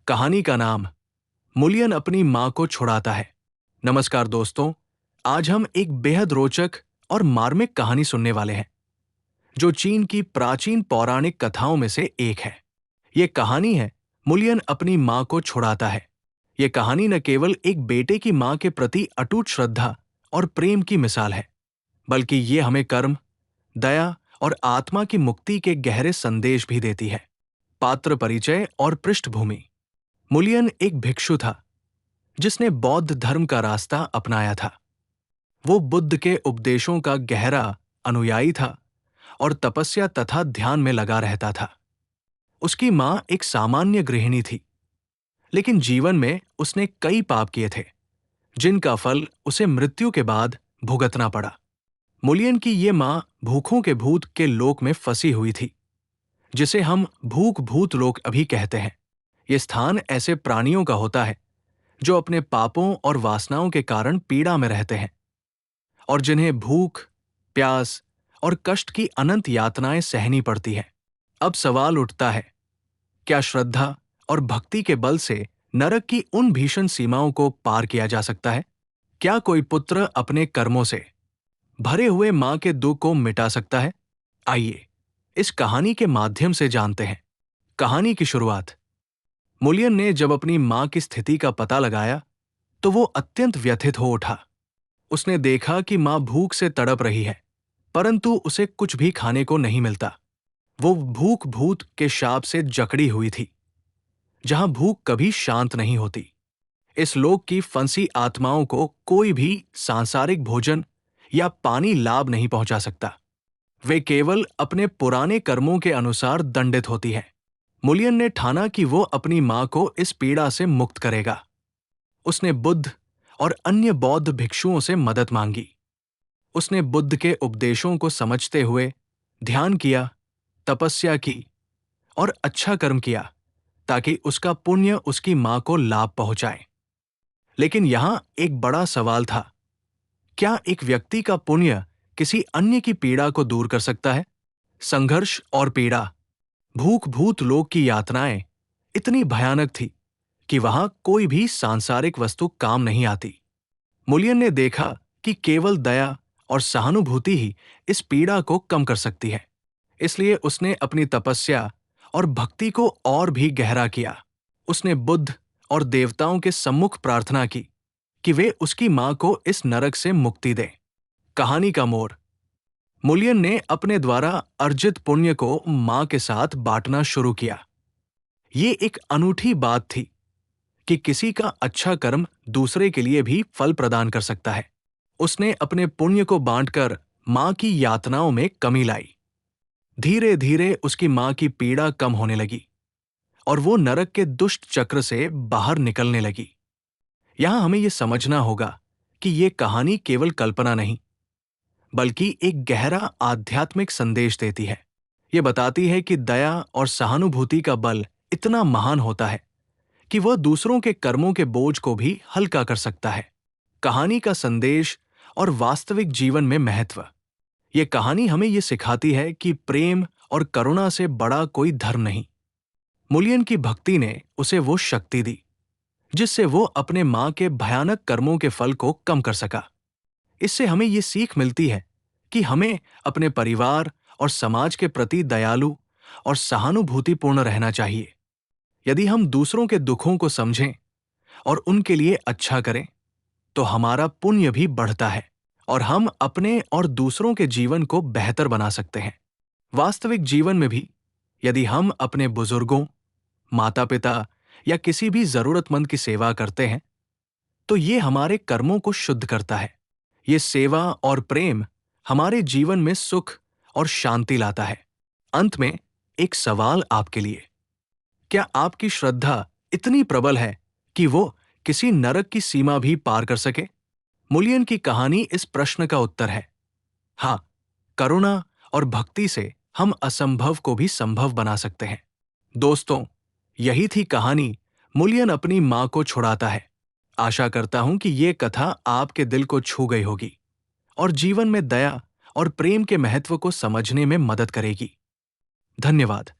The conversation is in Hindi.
कहानी का नाम मुलियन अपनी मां को छुड़ाता है। नमस्कार दोस्तों, आज हम एक बेहद रोचक और मार्मिक कहानी सुनने वाले हैं जो चीन की प्राचीन पौराणिक कथाओं में से एक है। ये कहानी है मुलियन अपनी मां को छुड़ाता है। ये कहानी न केवल एक बेटे की मां के प्रति अटूट श्रद्धा और प्रेम की मिसाल है, बल्कि ये हमें कर्म, दया और आत्मा की मुक्ति के गहरे संदेश भी देती है। पात्र परिचय और पृष्ठभूमि। मुलियन एक भिक्षु था जिसने बौद्ध धर्म का रास्ता अपनाया था। वो बुद्ध के उपदेशों का गहरा अनुयायी था और तपस्या तथा ध्यान में लगा रहता था। उसकी मां एक सामान्य गृहिणी थी, लेकिन जीवन में उसने कई पाप किए थे जिनका फल उसे मृत्यु के बाद भुगतना पड़ा। मुलियन की ये मां भूखों के भूत के लोक में फंसी हुई थी, जिसे हम भूख भूत लोक अभी कहते हैं। ये स्थान ऐसे प्राणियों का होता है जो अपने पापों और वासनाओं के कारण पीड़ा में रहते हैं और जिन्हें भूख, प्यास और कष्ट की अनंत यातनाएं सहनी पड़ती हैं। अब सवाल उठता है, क्या श्रद्धा और भक्ति के बल से नरक की उन भीषण सीमाओं को पार किया जा सकता है? क्या कोई पुत्र अपने कर्मों से भरे हुए मां के दुख को मिटा सकता है? आइए इस कहानी के माध्यम से जानते हैं। कहानी की शुरुआत। मुलियन ने जब अपनी मां की स्थिति का पता लगाया तो वो अत्यंत व्यथित हो उठा। उसने देखा कि मां भूख से तड़प रही है, परंतु उसे कुछ भी खाने को नहीं मिलता। वो भूख भूत के शाप से जकड़ी हुई थी, जहां भूख कभी शांत नहीं होती। इस लोक की फंसी आत्माओं को कोई भी सांसारिक भोजन या पानी लाभ नहीं पहुंचा सकता। वे केवल अपने पुराने कर्मों के अनुसार दंडित होती हैं। मुलियन ने ठाना कि वो अपनी मां को इस पीड़ा से मुक्त करेगा। उसने बुद्ध और अन्य बौद्ध भिक्षुओं से मदद मांगी। उसने बुद्ध के उपदेशों को समझते हुए ध्यान किया, तपस्या की और अच्छा कर्म किया ताकि उसका पुण्य उसकी मां को लाभ पहुंचाए। लेकिन यहां एक बड़ा सवाल था, क्या एक व्यक्ति का पुण्य किसी अन्य की पीड़ा को दूर कर सकता है? संघर्ष और पीड़ा, भूख भूत लोक की यातनाएं इतनी भयानक थी कि वहां कोई भी सांसारिक वस्तु काम नहीं आती। मुलियन ने देखा कि केवल दया और सहानुभूति ही इस पीड़ा को कम कर सकती है। इसलिए उसने अपनी तपस्या और भक्ति को और भी गहरा किया। उसने बुद्ध और देवताओं के सम्मुख प्रार्थना की कि वे उसकी मां को इस नरक से मुक्ति दें। कहानी का मोड़। मुलियन ने अपने द्वारा अर्जित पुण्य को मां के साथ बांटना शुरू किया। ये एक अनूठी बात थी कि किसी का अच्छा कर्म दूसरे के लिए भी फल प्रदान कर सकता है। उसने अपने पुण्य को बांटकर मां की यातनाओं में कमी लाई। धीरे धीरे उसकी मां की पीड़ा कम होने लगी और वो नरक के दुष्ट चक्र से बाहर निकलने लगी। यहां हमें यह समझना होगा कि ये कहानी केवल कल्पना नहीं, बल्कि एक गहरा आध्यात्मिक संदेश देती है। ये बताती है कि दया और सहानुभूति का बल इतना महान होता है कि वह दूसरों के कर्मों के बोझ को भी हल्का कर सकता है। कहानी का संदेश और वास्तविक जीवन में महत्व। ये कहानी हमें ये सिखाती है कि प्रेम और करुणा से बड़ा कोई धर्म नहीं। मुलियन की भक्ति ने उसे वो शक्ति दी जिससे वो अपने मां के भयानक कर्मों के फल को कम कर सका। इससे हमें ये सीख मिलती है कि हमें अपने परिवार और समाज के प्रति दयालु और सहानुभूतिपूर्ण रहना चाहिए। यदि हम दूसरों के दुखों को समझें और उनके लिए अच्छा करें, तो हमारा पुण्य भी बढ़ता है और हम अपने और दूसरों के जीवन को बेहतर बना सकते हैं। वास्तविक जीवन में भी यदि हम अपने बुजुर्गों, माता पिता या किसी भी जरूरतमंद की सेवा करते हैं, तो ये हमारे कर्मों को शुद्ध करता है। ये सेवा और प्रेम हमारे जीवन में सुख और शांति लाता है। अंत में एक सवाल आपके लिए, क्या आपकी श्रद्धा इतनी प्रबल है कि वो किसी नरक की सीमा भी पार कर सके? मुलियन की कहानी इस प्रश्न का उत्तर है। हाँ, करुणा और भक्ति से हम असंभव को भी संभव बना सकते हैं। दोस्तों, यही थी कहानी मुलियन अपनी मां को छुड़ाता है। आशा करता हूं कि ये कथा आपके दिल को छू गई होगी और जीवन में दया और प्रेम के महत्व को समझने में मदद करेगी। धन्यवाद।